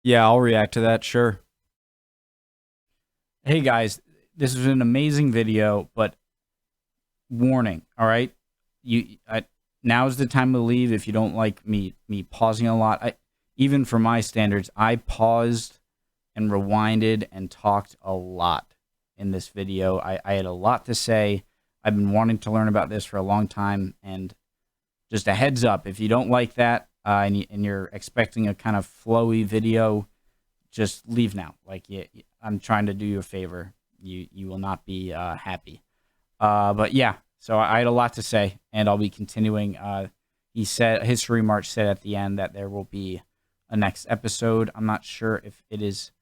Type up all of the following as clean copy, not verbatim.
Yeah, I'll react to that, sure. Hey guys, this is an amazing video, but warning, all right? Now's the time to leave if you don't like me pausing a lot. Even for my standards, I paused and rewinded and talked a lot in this video. I had a lot to say. I've been wanting to learn about this for a long time, and just a heads up, if you don't like that and you're expecting a kind of flowy video, just leave now. Like, I'm trying to do you a favor. You will not be happy. But yeah, so I had a lot to say, and I'll be continuing. He said, HistoryMarche said at the end that there will be a next episode. I'm not sure if it is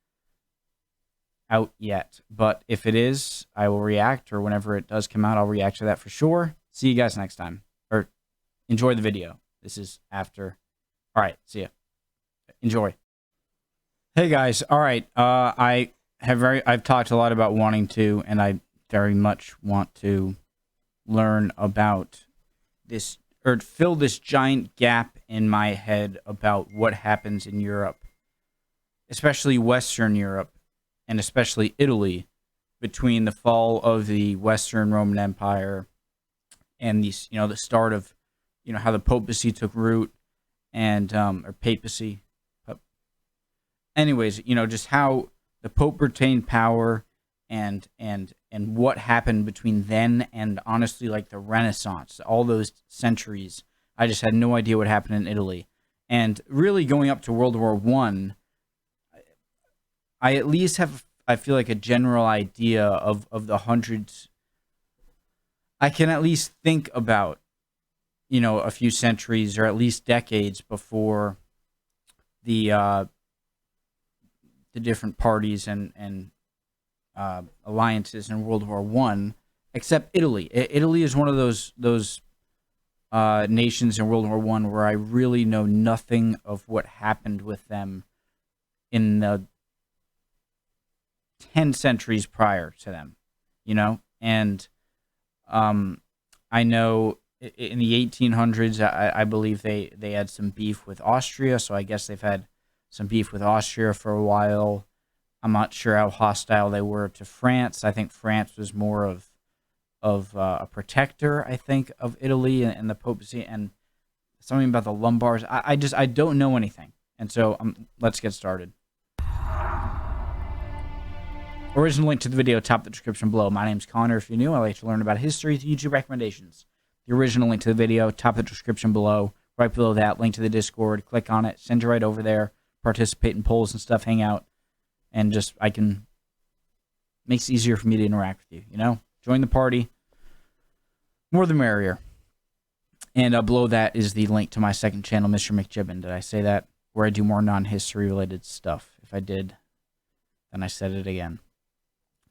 out yet, but if it is, I will react, or whenever it does come out, I'll react to that for sure. See you guys next time, or enjoy the video. This is after. All right, see ya. Enjoy. Hey guys, all right. I've talked a lot about wanting to, and I very much want to learn about this, or fill this giant gap in my head about what happens in Europe, especially Western Europe, and especially Italy, between the fall of the Western Roman Empire and these, the start of, how the papacy took root, and or papacy. Anyways, just how the Pope retained power, and what happened between then and honestly like the Renaissance, all those centuries. I just had no idea what happened in Italy, and really going up to World War I, I at least have, I feel like, a general idea of the hundreds. I can at least think about, a few centuries or at least decades before the different parties and alliances in World War I, except Italy. Italy is one of those nations in World War I where I really know nothing of what happened with them in the 10 centuries prior to them, and I know in the 1800s, I believe they had some beef with Austria, so I guess they've had some beef with Austria for a while. I'm not sure how hostile they were to France. I think France was more of a protector, I think, of Italy and the papacy, and something about the Lombards. I don't know anything, and so let's get started. Original link to the video, top of the description below. My name's Connor. If you're new, I like to learn about history through YouTube recommendations. The original link to the video, top of the description below. Right below that, link to the Discord. Click on it, send you right over there. Participate in polls and stuff, hang out, and just makes it easier for me to interact with you, Join the party. More the merrier. And below that is the link to my second channel, Mr. McJibbin. Did I say that? Where I do more non-history related stuff. If I did, then I said it again.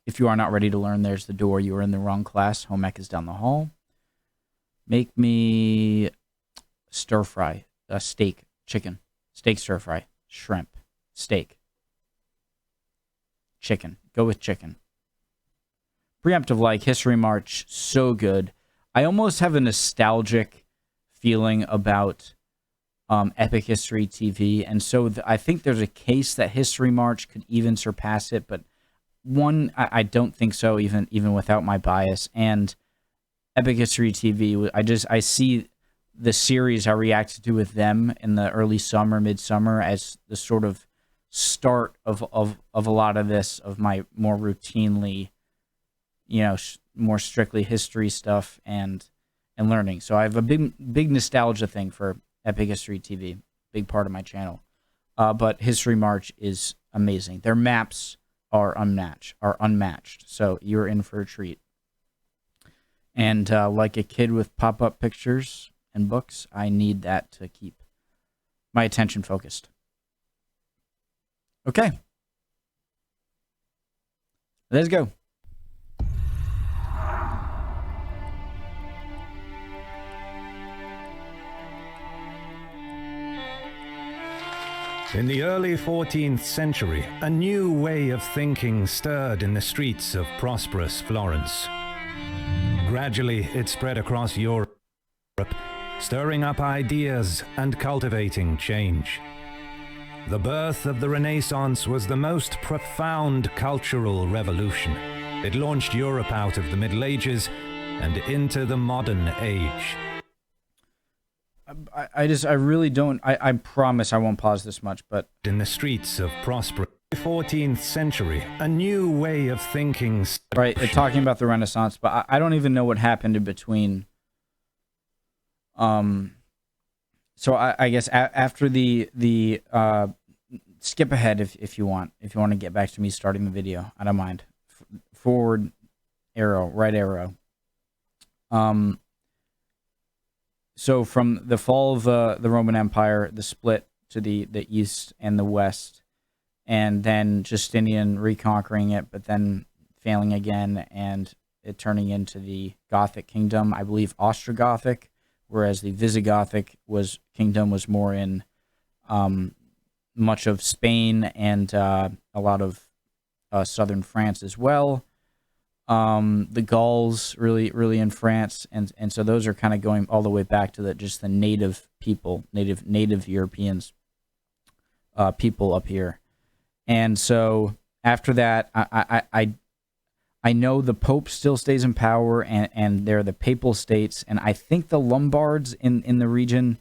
If you are not ready to learn, there's the door. You are in the wrong class. Home ec is down the hall. Make me stir fry, steak, chicken, steak stir fry, shrimp, steak, chicken. Go with chicken. Preemptive like, HistoryMarche, so good. I almost have a nostalgic feeling about Epic History TV, and so I think there's a case that HistoryMarche could even surpass it, but I don't think so, even without my bias. And Epic History TV, I see the series I reacted to with them in the early summer, midsummer, as the sort of start of a lot of this, of my more routinely, more strictly history stuff and learning. So I have a big nostalgia thing for Epic History TV, big part of my channel. But HistoryMarche is amazing. Their maps are unmatched. So you're in for a treat. And like a kid with pop-up pictures and books, I need that to keep my attention focused. Okay. Let's go. In the early 14th century, a new way of thinking stirred in the streets of prosperous Florence. Gradually, it spread across Europe, stirring up ideas and cultivating change. The birth of the Renaissance was the most profound cultural revolution. It launched Europe out of the Middle Ages and into the modern age. I really don't, I promise I won't pause this much, but... In the streets of prosperous 14th century, a new way of thinking... Right, talking about the Renaissance, but I don't even know what happened in between. So I guess after the skip ahead if you want to get back to me starting the video, I don't mind. Forward arrow, right arrow. So from the fall of the Roman Empire, the split to the east and the west, and then Justinian reconquering it, but then failing again, and it turning into the Gothic kingdom, I believe Ostrogothic, whereas the Visigothic kingdom was more in much of Spain and a lot of southern France as well. The Gauls really in France, and so those are kind of going all the way back to just the native people, native Europeans, people up here. And so after that, I know the Pope still stays in power, and they're the Papal States, and I think the Lombards in the region,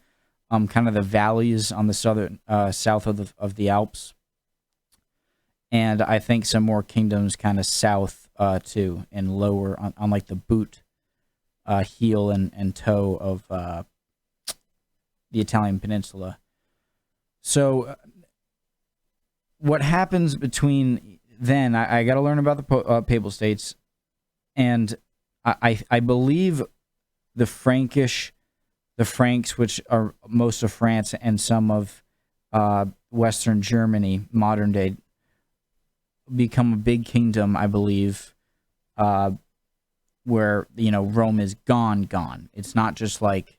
kind of the valleys on the southern south of the Alps, and I think some more kingdoms kind of south too, and lower on like the boot, heel and toe of the Italian peninsula. So what happens between then, I got to learn about the Papal States, and I believe the Franks, which are most of France and some of Western Germany, modern day, become a big kingdom, I believe, where, Rome is gone. It's not just like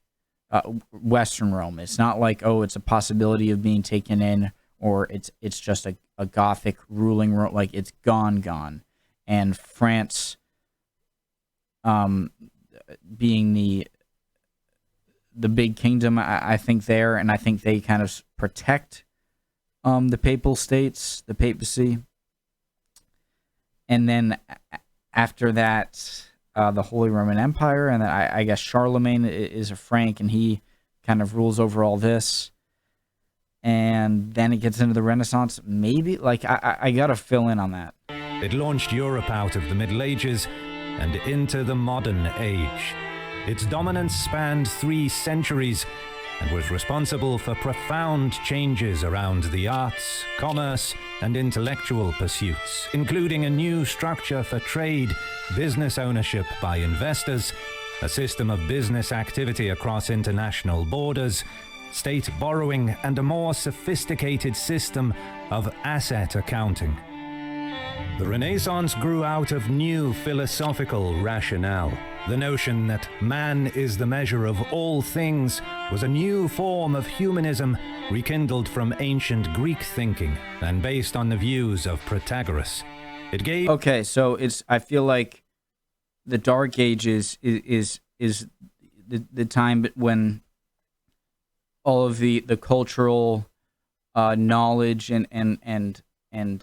Western Rome. It's not like, oh, it's a possibility of being taken in, or it's just a Gothic ruling Rome. Like, it's gone. And France, being the big kingdom, I think there, and I think they kind of protect the Papal States, the papacy. And then after that, the Holy Roman Empire, and then I guess Charlemagne is a Frank, and he kind of rules over all this. And then it gets into the Renaissance. Maybe, like, I gotta fill in on that. It launched Europe out of the Middle Ages and into the modern age. Its dominance spanned 3 centuries and was responsible for profound changes around the arts, commerce, and intellectual pursuits, including a new structure for trade, business ownership by investors, a system of business activity across international borders, state borrowing, and a more sophisticated system of asset accounting. The Renaissance grew out of new philosophical rationale. The notion that man is the measure of all things was a new form of humanism rekindled from ancient Greek thinking and based on the views of Protagoras. It gave... Okay, so I feel like the Dark Ages is the time when all of the cultural knowledge and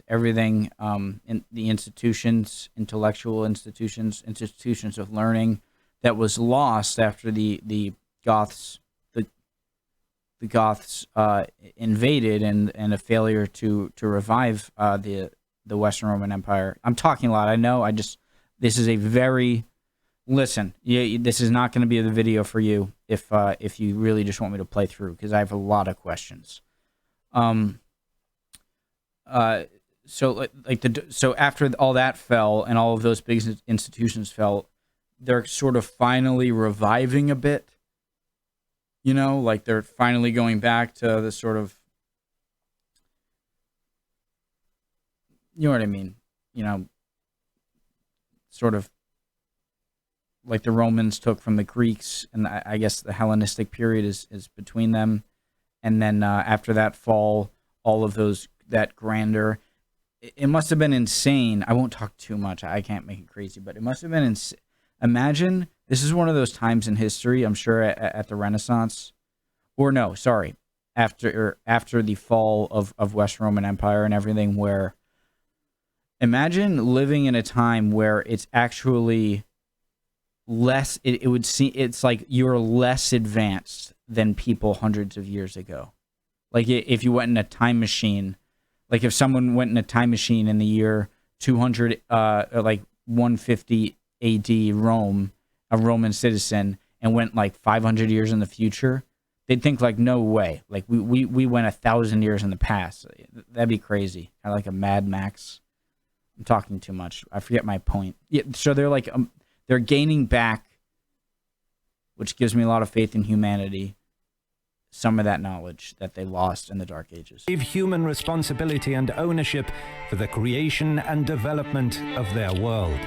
everything, in the institutions, intellectual institutions of learning, that was lost after the Goths invaded, and a failure to revive the Western Roman Empire. I'm talking a lot, I know. This is a very... Listen, this is not going to be the video for you if you really just want me to play through, because I have a lot of questions. So after all that fell and all of those big institutions fell, they're sort of finally reviving a bit. Like they're finally going back to the sort of, you know what I mean? Sort of like the Romans took from the Greeks, and I guess the Hellenistic period is between them. And then after that fall, all of that grandeur, it must have been insane. I won't talk too much. I can't make it crazy, but it must have been insane. Imagine, this is one of those times in history, I'm sure, at the Renaissance. Or no, sorry. after the fall of West Roman Empire and everything, where imagine living in a time where it's actually less, it would seem, it's like you're less advanced than people hundreds of years ago. Like if you went in a time machine, like if someone went in a time machine in the year 200, like 150 AD Rome, a Roman citizen, and went like 500 years in the future, they'd think like, no way. Like we went 1,000 years in the past. That'd be crazy. Kind of like a Mad Max. I'm talking too much. I forget my point. Yeah, so they're like, they're gaining back, which gives me a lot of faith in humanity, some of that knowledge that they lost in the Dark Ages. Human responsibility and ownership for the creation and development of their world.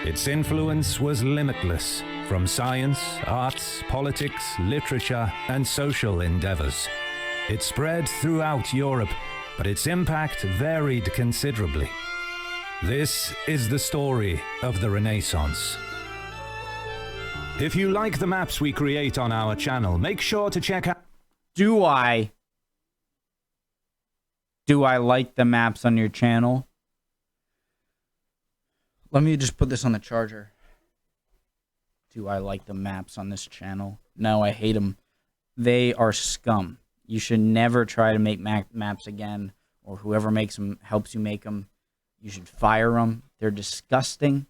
Its influence was limitless, from science, arts, politics, literature, and social endeavors. It spread throughout Europe, but its impact varied considerably. This is the story of the Renaissance. If you like the maps we create on our channel, make sure to check out... Do I like the maps on your channel? Let me just put this on the charger. Do I like the maps on this channel? No, I hate them. They are scum. You should never try to make maps again, or whoever makes them helps you make them. You should fire them. They're disgusting.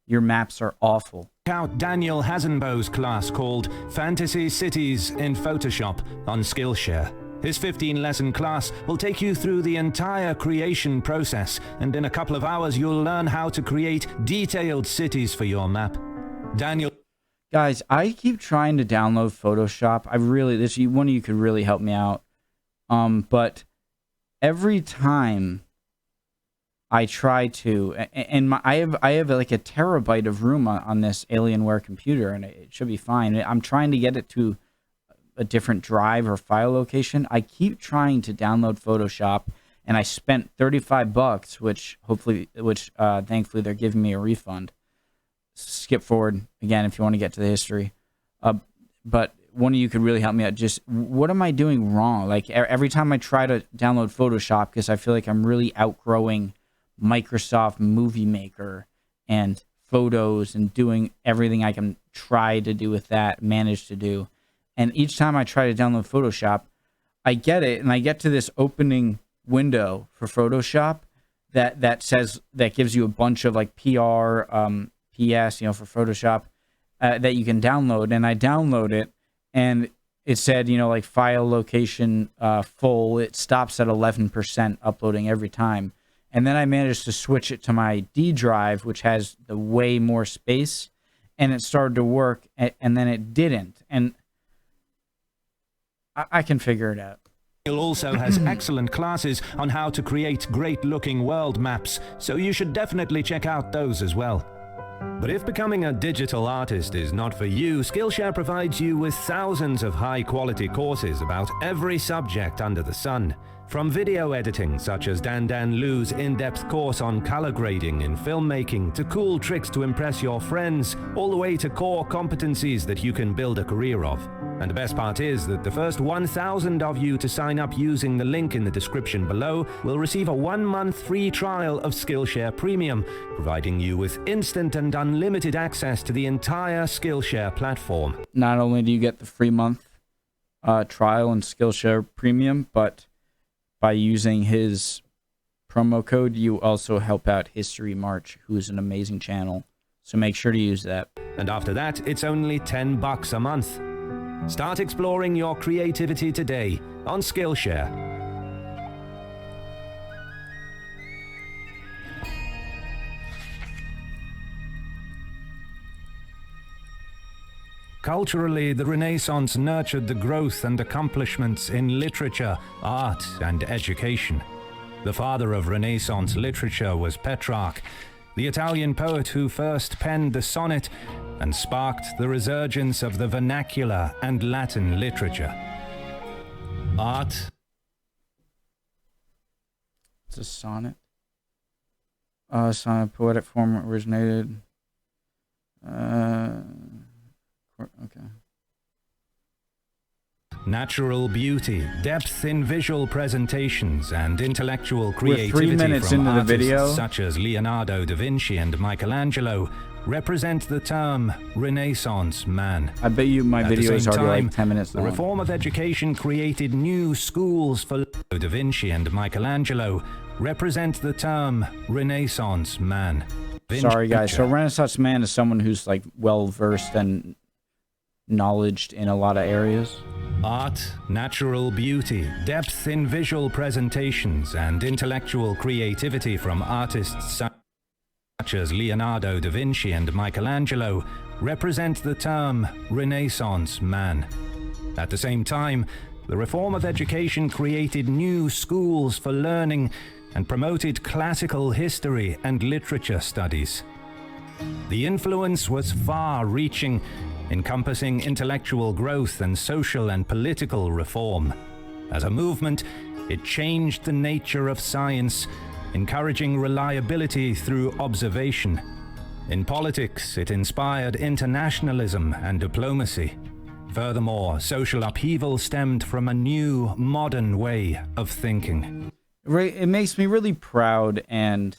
Your maps are awful. Check out Daniel Hasenbo's class called Fantasy Cities in Photoshop on Skillshare. His 15-lesson class will take you through the entire creation process, and in a couple of hours you'll learn how to create detailed cities for your map. Daniel... Guys, I keep trying to download Photoshop. One of you could really help me out. But every time I try to, and I have like a terabyte of room on this Alienware computer, and it should be fine. I'm trying to get it to a different drive or file location. I keep trying to download Photoshop, and I spent $35, which thankfully they're giving me a refund. Skip forward again if you want to get to the history. But one of you could really help me out. Just what am I doing wrong? Like every time I try to download Photoshop, because I feel like I'm really outgrowing Microsoft Movie Maker and Photos and doing everything I can try to do with that, manage to do. And each time I try to download Photoshop, I get it, and I get to this opening window for Photoshop that says, that gives you a bunch of like PR, PS, for Photoshop that you can download. And I download it, and it said, like file location full. It stops at 11% uploading every time. And then I managed to switch it to my D drive, which has the way more space, and it started to work, and then it didn't. And I can figure it out. Daniel also has excellent classes on how to create great-looking world maps, so you should definitely check out those as well. But if becoming a digital artist is not for you, Skillshare provides you with thousands of high-quality courses about every subject under the sun. From video editing, such as Dan Lu's in-depth course on color grading in filmmaking, to cool tricks to impress your friends, all the way to core competencies that you can build a career of. And the best part is that the first 1,000 of you to sign up using the link in the description below will receive a 1-month free trial of Skillshare Premium, providing you with instant and unlimited access to the entire Skillshare platform. Not only do you get the free month trial in Skillshare Premium, but by using his promo code, you also help out HistoryMarche, who's an amazing channel. So make sure to use that. And after that, it's only $10 a month. Start exploring your creativity today on Skillshare. Culturally, the Renaissance nurtured the growth and accomplishments in literature, art, and education. The father of Renaissance literature was Petrarch, the Italian poet who first penned the sonnet and sparked the resurgence of the vernacular and Latin literature. Art. It's a sonnet. Sonnet poetic form originated. Okay. natural beauty, depth in visual presentations, and intellectual We're creativity 3 minutes from into the artists video. such as Leonardo da Vinci and Michelangelo represent the term Renaissance man. I bet you my At the video is same already time, like 10 minutes the long. reform of education created new schools for Da Vinci and Michelangelo represent the term Renaissance man. Sorry, guys. So Renaissance man is someone who's like well-versed and knowledged in a lot of areas. Art, natural beauty, depth in visual presentations, and intellectual creativity from artists such as Leonardo da Vinci and Michelangelo represent the term Renaissance man. At the same time, the reform of education created new schools for learning and promoted classical history and literature studies. The influence was far-reaching, encompassing intellectual growth and social and political reform. As a movement, it changed the nature of science, encouraging reliability through observation. In politics, it inspired internationalism and diplomacy. Furthermore, social upheaval stemmed from a new, modern way of thinking. It makes me really proud and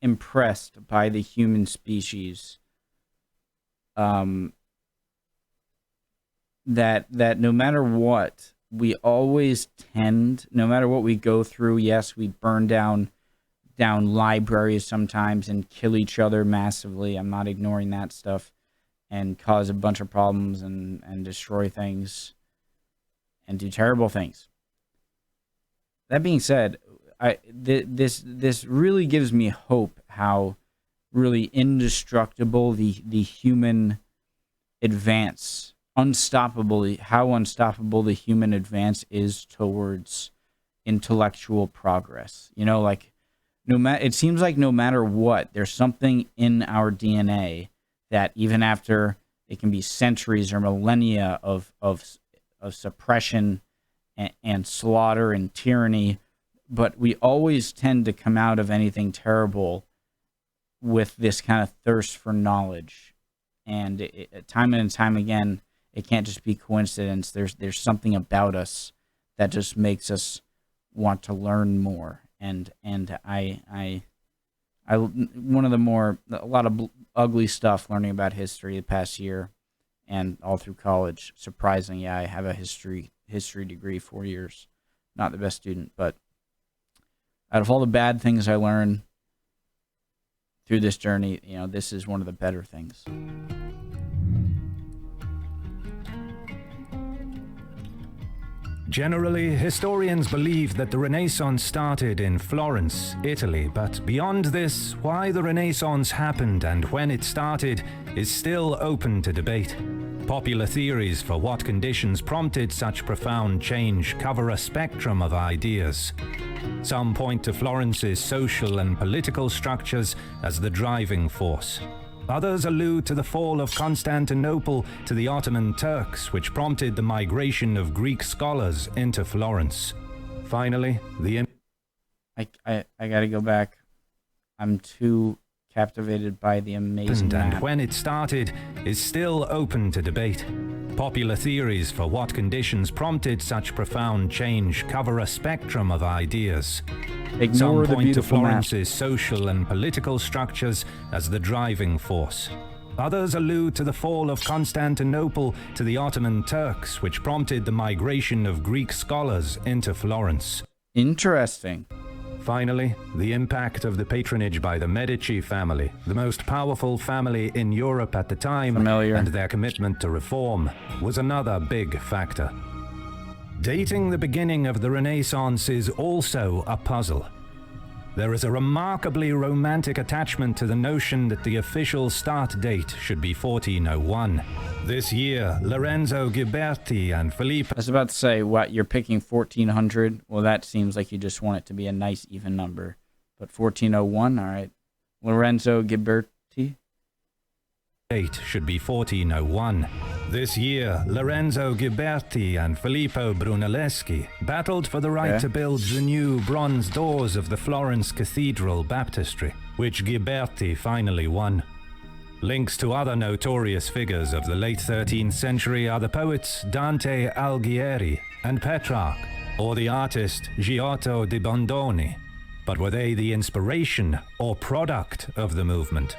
impressed by the human species. That no matter what, we always tend, no matter what we go through, yes, we burn down libraries sometimes and kill each other massively. I'm not ignoring that stuff, and cause a bunch of problems and destroy things and do terrible things. That being said, this really gives me hope how really indestructible the human advance, how unstoppable the human advance is towards intellectual progress. You know, like it seems like no matter what, there's something in our DNA that even after it can be centuries or millennia of suppression and slaughter and tyranny, but we always tend to come out of anything terrible with this kind of thirst for knowledge. And time and time again, it can't just be coincidence. There's something about us that just makes us want to learn more. And I one of the a lot of ugly stuff learning about history the past year and all through college. Surprisingly, I have a history degree, 4 years. Not the best student, but out of all the bad things I learned through this journey, you know, this is one of the better things. Generally, historians believe that the Renaissance started in Florence, Italy, but beyond this, why the Renaissance happened and when it started is still open to debate. Popular theories for what conditions prompted such profound change cover a spectrum of ideas. Some point to Florence's social and political structures as the driving force. Others allude to the fall of Constantinople to the Ottoman Turks, which prompted the migration of Greek scholars into Florence. Finally, I gotta go back. I'm too captivated by the amazing map. And when it started is still open to debate. Popular theories for what conditions prompted such profound change cover a spectrum of ideas. Ignore Some point to beautiful map. Florence's social and political structures as the driving force. Others allude to the fall of Constantinople to the Ottoman Turks, which prompted the migration of Greek scholars into Florence. Interesting. Finally, the impact of the patronage by the Medici family, the most powerful family in Europe at the time, Familiar. and their commitment to reform, was another big factor. Dating the beginning of the Renaissance is also a puzzle. There is a remarkably romantic attachment to the notion that the official start date should be 1401. This year, Lorenzo Ghiberti and Filippo... I was about to say, what, you're picking 1400? Well, that seems like you just want it to be a nice even number. But 1401, all right. Lorenzo Ghiberti? Date should be 1401. This year, Lorenzo Ghiberti and Filippo Brunelleschi battled for the right to build the new bronze doors of the Florence Cathedral Baptistry, which Ghiberti finally won. Links to other notorious figures of the late 13th century are the poets Dante Alighieri and Petrarch, or the artist Giotto di Bondone. But were they the inspiration or product of the movement?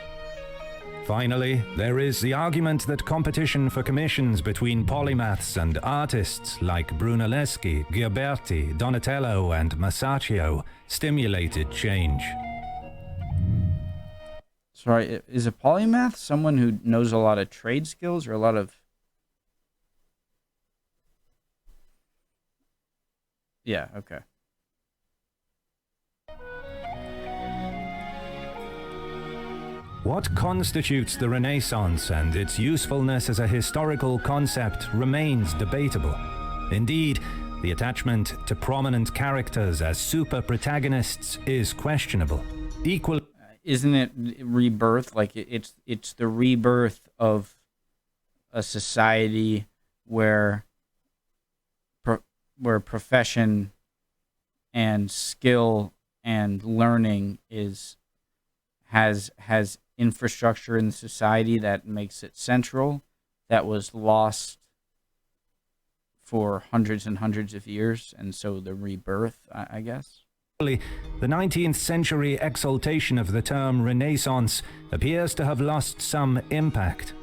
Finally, there is the argument that competition for commissions between polymaths and artists like Brunelleschi, Ghiberti, Donatello, and Masaccio stimulated change. Sorry, is a polymath someone who knows a lot of trade skills or a lot of... Yeah, okay. What constitutes the Renaissance and its usefulness as a historical concept remains debatable. Indeed, the attachment to prominent characters as super protagonists is questionable. Equally, isn't it rebirth? Like it's the rebirth of a society where profession and skill and learning has infrastructure in the society that makes it central, that was lost for hundreds and hundreds of years, and so the rebirth, I guess. the 19th century exaltation of the term Renaissance appears to have lost some impact.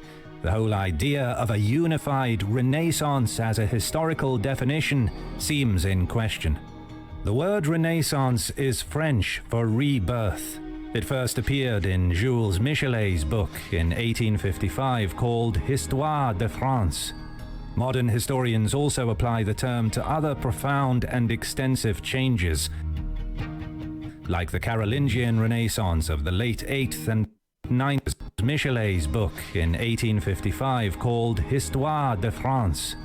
The whole idea of a unified Renaissance as a historical definition seems in question. The word Renaissance is French for rebirth. It first appeared in Jules Michelet's book in 1855 called Histoire de France. Modern historians also apply the term to other profound and extensive changes, like the Carolingian Renaissance of the late 8th and 9th. Michelet's book in 1855 called Histoire de France.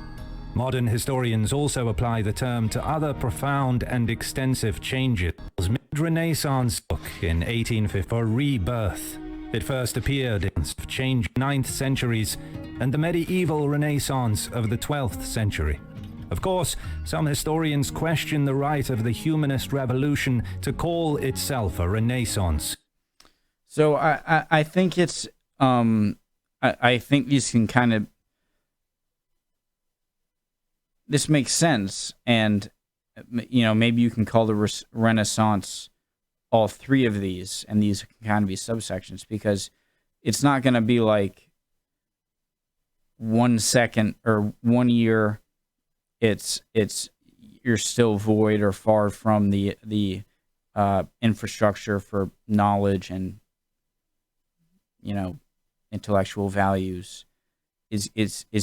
Modern historians also apply the term to other profound and extensive changes. Renaissance book in 1850 for rebirth. It first appeared in change 9th centuries and the medieval Renaissance of the 12th century. Of course, some historians question the right of the humanist revolution to call itself a Renaissance. So I think it's I think these can kind of, this makes sense, and you know, maybe you can call the Renaissance all three of these, and these can kind of be subsections, because it's not going to be like 1 second or 1 year it's you're still void or far from the infrastructure for knowledge and, you know, intellectual values is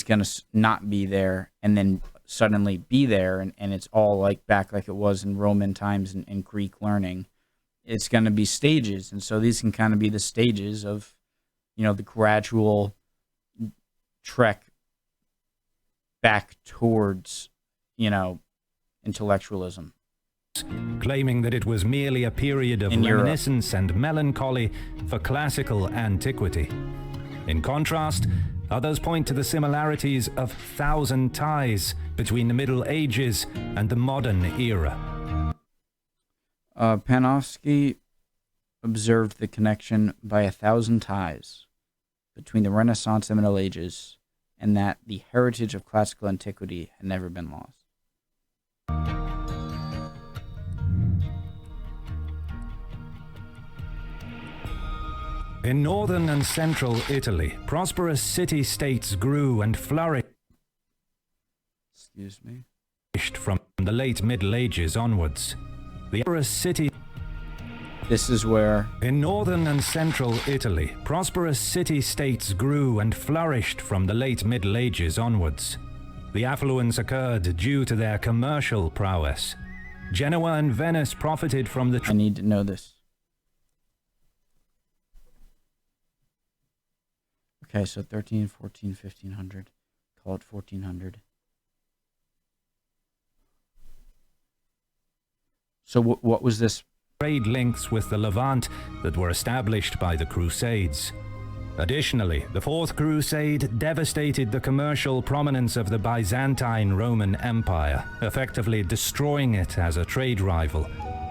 going to not be there, and then suddenly be there, and it's all like back like it was in Roman times and Greek learning. It's going to be stages, and so these can kind of be the stages of, you know, the gradual trek back towards, you know, intellectualism. Claiming that it was merely a period of reminiscence and melancholy for classical antiquity. In contrast, others point to the similarities of thousand ties between the Middle Ages and the modern era. Panofsky observed the connection by 1,000 ties between the Renaissance and Middle Ages, and that the heritage of classical antiquity had never been lost. In northern and central Italy, prosperous city-states grew and flourished. Excuse me. From the late Middle Ages onwards. The prosperous city. This is where. In northern and central Italy, prosperous city-states grew and flourished from the late Middle Ages onwards. The affluence occurred due to their commercial prowess. Genoa and Venice profited from the. I need to know this. Okay, so 13, 14, 1500. Call it 1400. So what was this? Trade links with the Levant that were established by the Crusades. Additionally, the Fourth Crusade devastated the commercial prominence of the Byzantine Roman Empire, effectively destroying it as a trade rival,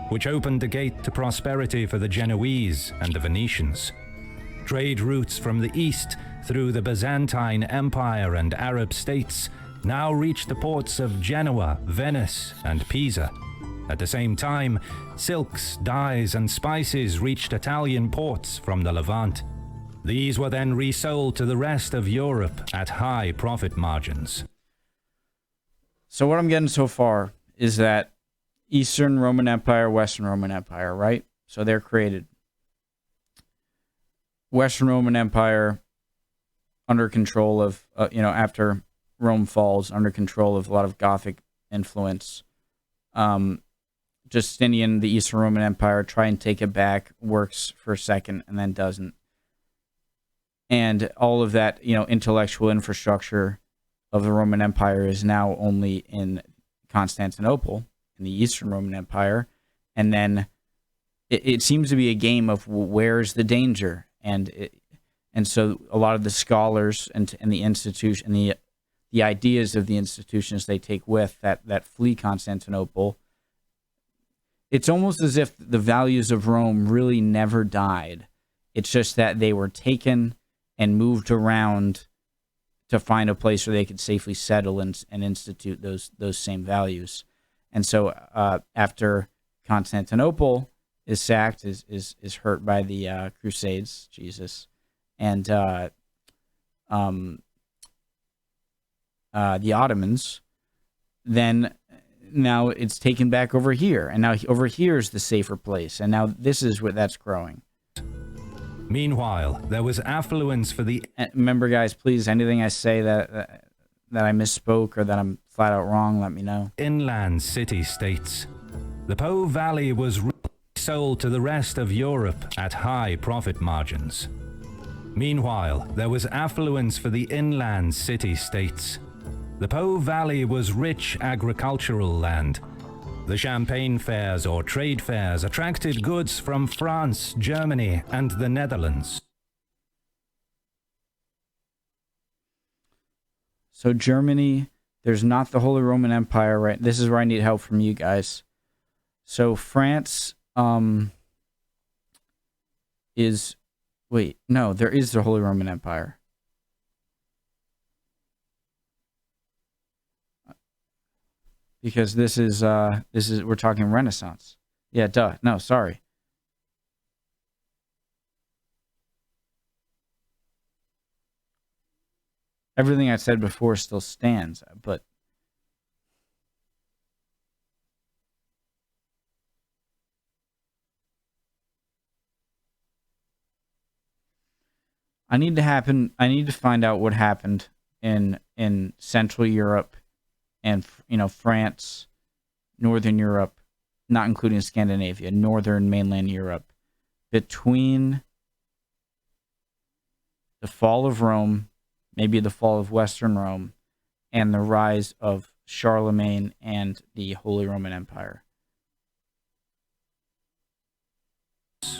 which opened the gate to prosperity for the Genoese and the Venetians. Trade routes from the east through the Byzantine Empire and Arab states now reached the ports of Genoa, Venice, and Pisa. At the same time, silks, dyes, and spices reached Italian ports from the Levant. These were then resold to the rest of Europe at high profit margins. So what I'm getting so far is that Eastern Roman Empire, Western Roman Empire, right? So they're created. Western Roman Empire under control of, after Rome falls, under control of a lot of Gothic influence. Justinian, the Eastern Roman Empire, try and take it back, works for a second and then doesn't. And all of that, intellectual infrastructure of the Roman Empire is now only in Constantinople, in the Eastern Roman Empire. And then it seems to be a game of where's the danger? And so a lot of the scholars and the institution, and the ideas of the institutions they take with that flee Constantinople, it's almost as if the values of Rome really never died. It's just that they were taken and moved around to find a place where they could safely settle and institute those same values. And so after Constantinople is sacked, is hurt by the Crusades, Jesus, and the Ottomans, then now it's taken back over here, and now over here is the safer place, and now this is where that's growing. Meanwhile, there was affluence for the... Remember, guys, please, anything I say that I misspoke or that I'm flat out wrong, let me know. ...inland city-states. The Po Valley was sold to the rest of Europe at high profit margins. Meanwhile, there was affluence for the inland city-states. The Po Valley was rich agricultural land. The Champagne fairs or trade fairs attracted goods from France, Germany, and the Netherlands. So Germany, there's not the Holy Roman Empire, right? This is where I need help from you guys. So France is... Wait, no, there is the Holy Roman Empire. Because this is we're talking Renaissance. Yeah, duh. No, sorry. Everything I said before still stands, but I need to find out what happened in Central Europe and France, Northern Europe, not including Scandinavia, Northern mainland Europe, between the fall of Rome, maybe the fall of Western Rome, and the rise of Charlemagne and the Holy Roman Empire.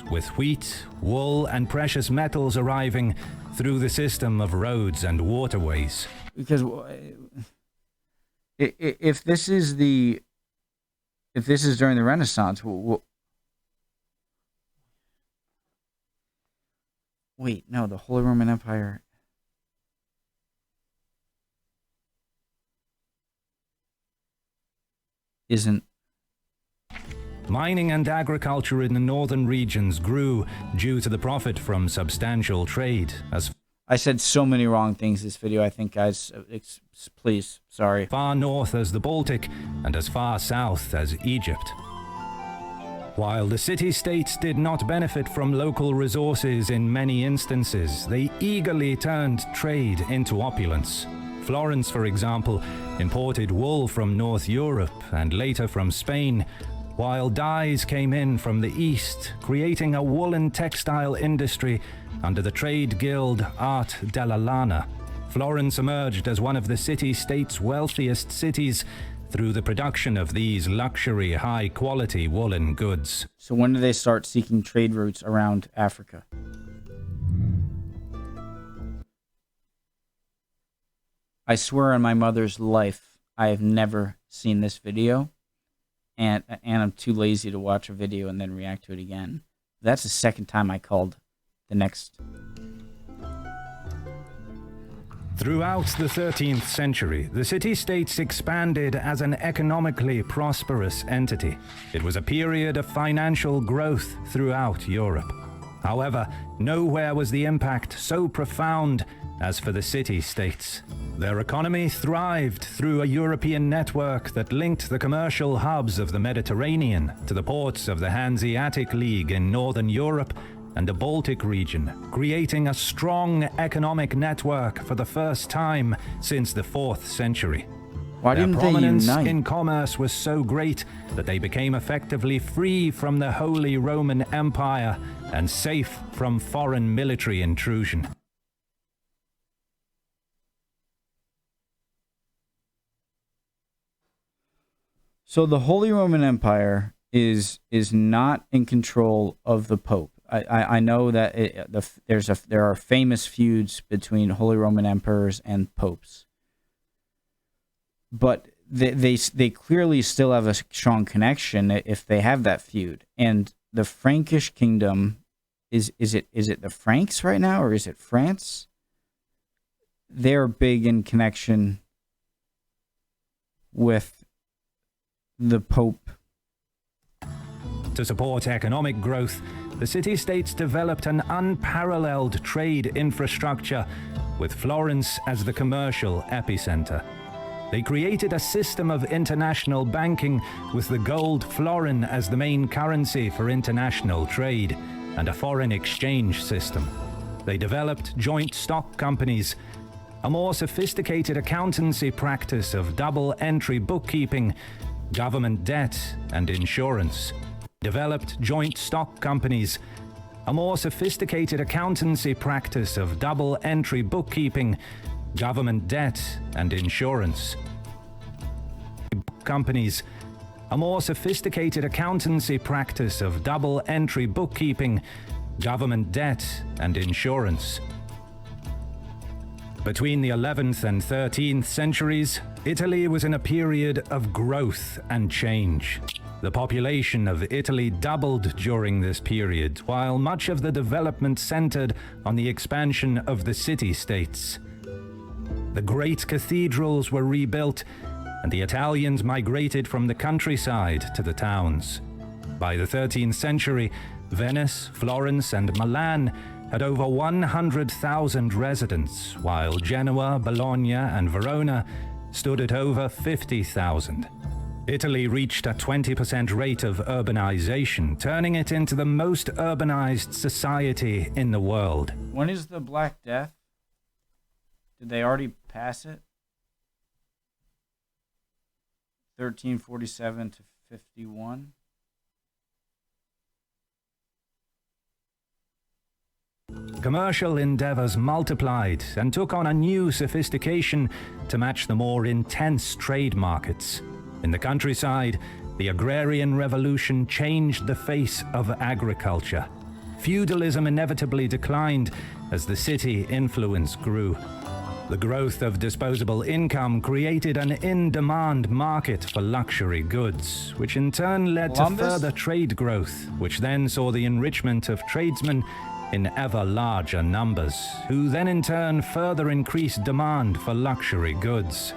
With wheat, wool, and precious metals arriving through the system of roads and waterways. Because if this is during the Renaissance, wait, no, the Holy Roman Empire isn't. Mining and agriculture in the northern regions grew due to the profit from substantial trade. As I said so many wrong things this video, I think, guys. Please, sorry. Far north as the Baltic and as far south as Egypt. While the city-states did not benefit from local resources in many instances, they eagerly turned trade into opulence. Florence, for example, imported wool from North Europe and later from Spain, while dyes came in from the east, creating a woolen textile industry under the trade guild Art della Lana. Florence emerged as one of the city-state's wealthiest cities through the production of these luxury, high-quality woolen goods. So when did they start seeking trade routes around Africa? I swear on my mother's life, I have never seen this video. And I'm too lazy to watch a video and then react to it again. That's the second time I called the next. Throughout the 13th century, the city-states expanded as an economically prosperous entity. It was a period of financial growth throughout Europe. However, nowhere was the impact so profound as for the city-states. Their economy thrived through a European network that linked the commercial hubs of the Mediterranean to the ports of the Hanseatic League in Northern Europe and the Baltic region, creating a strong economic network for the first time since the 4th century. Why Their didn't they prominence unite? in commerce was so great that they became effectively free from the Holy Roman Empire and safe from foreign military intrusion. So the Holy Roman Empire is not in control of the Pope. I know that there are famous feuds between Holy Roman emperors and popes, but they clearly still have a strong connection if they have that feud. And the Frankish kingdom is it the Franks right now, or is it France? They're big in connection with the Pope. To support economic growth, the city-states developed an unparalleled trade infrastructure, with Florence as the commercial epicenter. They created a system of international banking with the gold florin as the main currency for international trade, and a foreign exchange system. They developed joint stock companies, a more sophisticated accountancy practice of double-entry bookkeeping, government debt, and insurance. Developed joint stock companies, a more sophisticated accountancy practice of double-entry bookkeeping, government debt, and insurance. Companies, a more sophisticated accountancy practice of double-entry bookkeeping, government debt, and insurance. Between the 11th and 13th centuries, Italy was in a period of growth and change. The population of Italy doubled during this period, while much of the development centered on the expansion of the city-states. The great cathedrals were rebuilt, and the Italians migrated from the countryside to the towns. By the 13th century, Venice, Florence, and Milan had over 100,000 residents, while Genoa, Bologna, and Verona stood at over 50,000. Italy reached a 20% rate of urbanization, turning it into the most urbanized society in the world. When is the Black Death? Did they already pass it? 1347 to 51. Commercial endeavors multiplied and took on a new sophistication to match the more intense trade markets. In the countryside, the agrarian revolution changed the face of agriculture. Feudalism inevitably declined as the city influence grew. The growth of disposable income created an in-demand market for luxury goods, which in turn led to further trade growth, which then saw the enrichment of tradesmen in ever larger numbers, who then in turn further increased demand for luxury goods.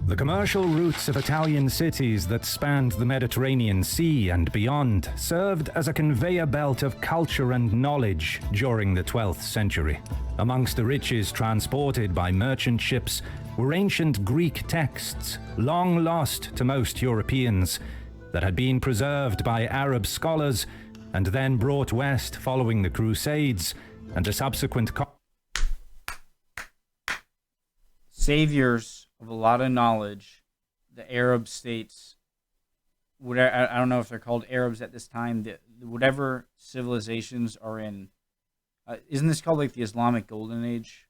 The commercial routes of Italian cities that spanned the Mediterranean Sea and beyond served as a conveyor belt of culture and knowledge during the 12th century. Amongst the riches transported by merchant ships were ancient Greek texts, long lost to most Europeans, that had been preserved by Arab scholars and then brought west following the Crusades and the subsequent saviors of a lot of knowledge. The Arab states, whatever, I don't know if they're called Arabs at this time, whatever civilizations are in, isn't this called like the Islamic Golden Age?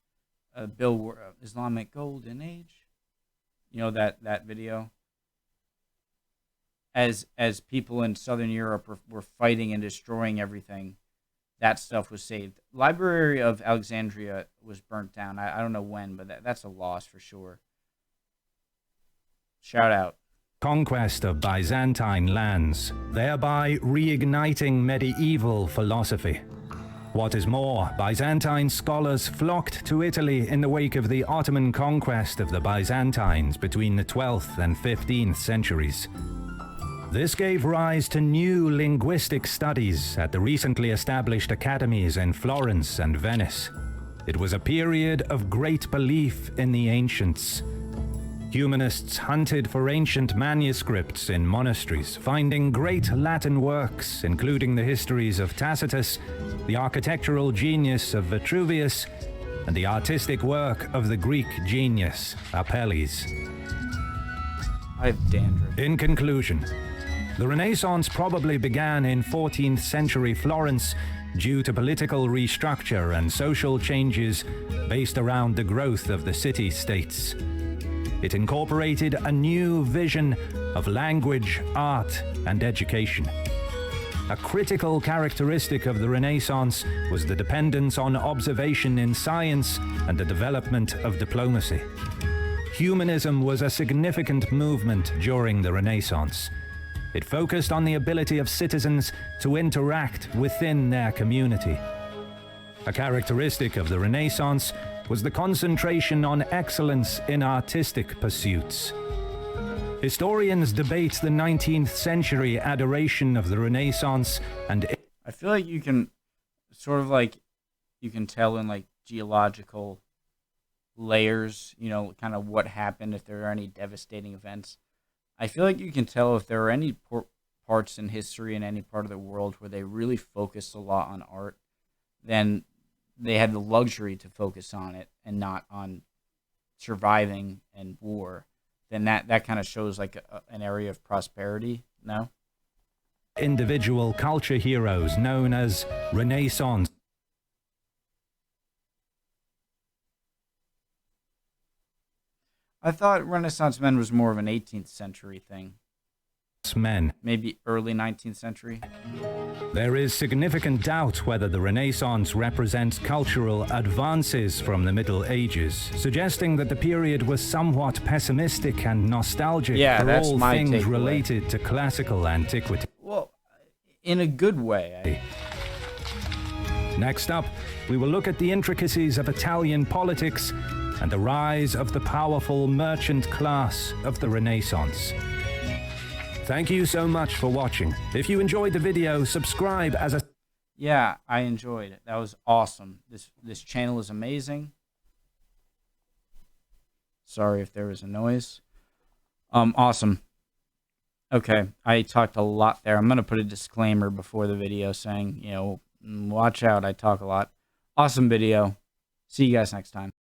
Islamic Golden Age? You know, that video? As people in Southern Europe were fighting and destroying everything, that stuff was saved. Library of Alexandria was burnt down. I don't know when, but that's a loss for sure. Shout out. conquest of Byzantine lands, thereby reigniting medieval philosophy. What is more, Byzantine scholars flocked to Italy in the wake of the Ottoman conquest of the Byzantines between the 12th and 15th centuries. This gave rise to new linguistic studies at the recently established academies in Florence and Venice. It was a period of great belief in the ancients. Humanists hunted for ancient manuscripts in monasteries, finding great Latin works, including the histories of Tacitus, the architectural genius of Vitruvius, and the artistic work of the Greek genius Apelles. I have dandruff. In conclusion, the Renaissance probably began in 14th century Florence due to political restructure and social changes based around the growth of the city-states. It incorporated a new vision of language, art, and education. A critical characteristic of the Renaissance was the dependence on observation in science and the development of diplomacy. Humanism was a significant movement during the Renaissance. It focused on the ability of citizens to interact within their community. A characteristic of the Renaissance was the concentration on excellence in artistic pursuits. Historians debate the 19th century adoration of the Renaissance and... I feel like you can sort of like, you can tell in like geological layers, you know, kind of what happened, if there are any devastating events. I feel like you can tell if there are any parts in history in any part of the world where they really focused a lot on art, then they had the luxury to focus on it and not on surviving and war. Then that kind of shows like an area of prosperity, no? Individual culture heroes known as Renaissance I thought Renaissance men was more of an 18th century thing. men. Maybe early 19th century. There is significant doubt whether the Renaissance represents cultural advances from the Middle Ages, suggesting that the period was somewhat pessimistic and nostalgic for all things related to classical antiquity. Well, in a good way. Next up, we will look at the intricacies of Italian politics and the rise of the powerful merchant class of the Renaissance. Thank you so much for watching. If you enjoyed the video, subscribe as a... Yeah, I enjoyed it. That was awesome. This channel is amazing. Sorry if there was a noise. Awesome. Okay, I talked a lot there. I'm going to put a disclaimer before the video saying, you know, watch out, I talk a lot. Awesome video. See you guys next time.